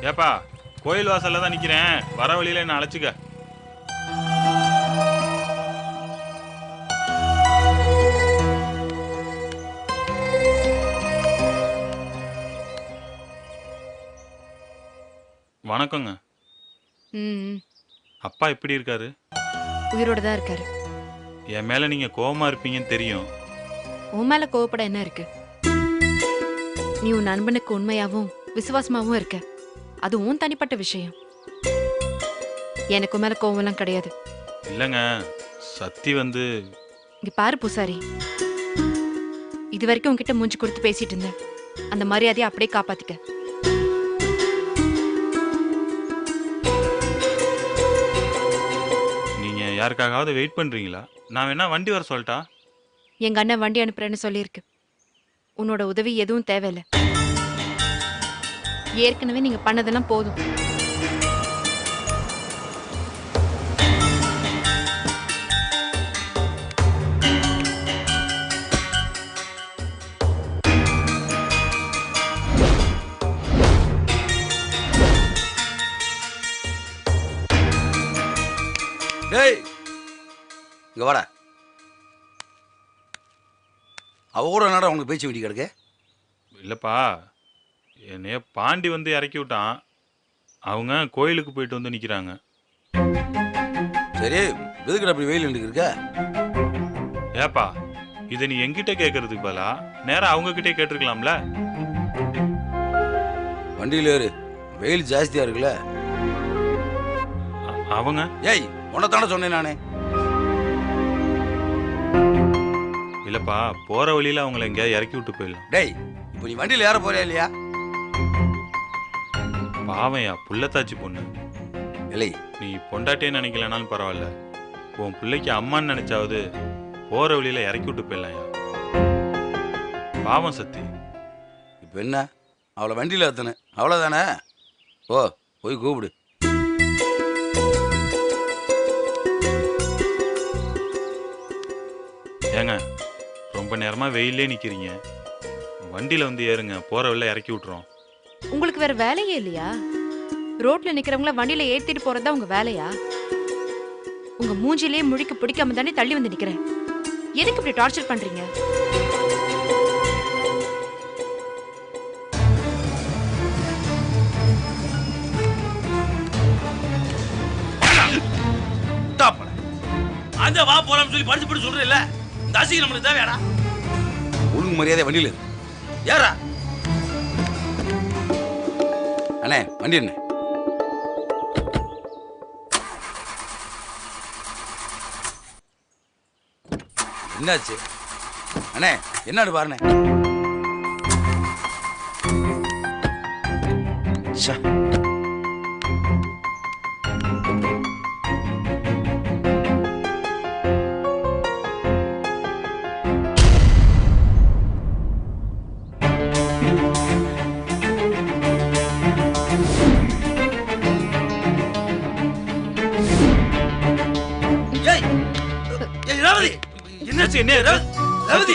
ஏப்பா கோயில் வாசல்ல தான் நிக்கிறேன், வர வழியில என்ன அழைச்சிக்க. வணக்கங்க. ம் அப்பா எப்படி இருக்காரு? உயிரோட தான் இருக்காரு. என் மேல நீங்க கோவமா இருப்பீங்கன்னு தெரியும். உன் மேல கோவப்பட என்ன இருக்கு? நீ உன் நண்பனுக்கு உண்மையாவும் விசுவாசமாவும் இருக்க. அது உன் தனிப்பட்ட விஷயம். எனக்கு மேல கோவம்லாம் கிடையாது. இல்லைங்க, சத்தி வந்து இங்க பாரு பூசாரி, இது வரைக்கும் உன்கிட்ட மூஞ்சி கொடுத்து பேசிட்டு இருந்தேன். அந்த மரியாதையை அப்படியே காப்பாத்திக்க. நீங்க யாருக்காகவாவது வெயிட் பண்றீங்களா? நான் வேணா வண்டி வர சொல்லட்டா? எங்க அண்ணன் வண்டி அனுப்புறேன்னு சொல்லியிருக்கு. உன்னோட உதவி எதுவும் தேவையில்லை. ஏற்கனவே நீங்க பண்ணதெல்லாம் போதும். டேய் இங்க வாடா. அவ கூட என்னடா உங்களுக்கு பேச்சு வெட்டி கிடக்கு? இல்லப்பா, என்னைய பாண்டி வந்து இறக்கி விட்டான். அவங்க கோயிலுக்கு போயிட்டு வந்து நிக்கிறாங்க. சரி, எதுக்குடா அப்படி வெயில் நின்று இருக்க? ஏப்பா, இதை நீ என்கிட்ட கேட்கறதுக்கு பதிலா நேரா அவங்க கிட்டே கேட்டிருக்கலாம்ல. வண்டியில ஏறு, வெயில் ஜாஸ்தியா இருக்குல்ல. அவங்க ஏய் உன்னதானே சொன்னேன் நானே. இல்லப்பா, போற வழியில அவங்கள எங்கேயா இறக்கி விட்டு போயிடலாம். டேய் இப்போ நீ வண்டியில ஏற போறியா இல்லையா? பாவையா, புள்ளத்தாச்சி பொண்ணு. இல்லை நீ பொண்டாட்டியே நினைக்கலனாலும் பரவாயில்ல, உன் பிள்ளைக்கு அம்மான்னு நினைச்சாவது போற வழியில இறக்கி விட்டு போயிடலாம்யா. பாவம் சத்தி. இப்போ என்ன, அவளை வண்டியில ஏத்தனு அவ்வளோதானே? ஓ போய் கூப்பிடு. ஏங்க, ரொம்ப நேரமா வெயிலே நிக்கிறீங்க, வண்டியில வந்து ஏறுங்க, போற வழியில இறக்கி விட்டுறோம். உங்களுக்கு வேற வேலையே இல்லையா? ரோட்ல நிக்கிறவங்கள வண்டியில ஏத்திட்டு போறதா உங்க வேலையா? உங்க மூஞ்சிலேயே முழிக்க பிடிக்காம தானே தள்ளி வந்து நிக்கிறேன். எதுக்கு இப்படி டார்ச்சர் பண்றீங்க? அந்த வா போலாம் சொல்லி படிச்சு படிச்சு சொல்றேன். இந்த அசிங்க நம்மளுக்கு தான் வேணா. ஒழுங்கு மரியாதை வண்டியில ஏறா. அண்ணே வண்டி என்ன என்னாச்சு? அண்ணே என்னடு பாருண்ணே. என்னாச்சு? என்ன ரேவதி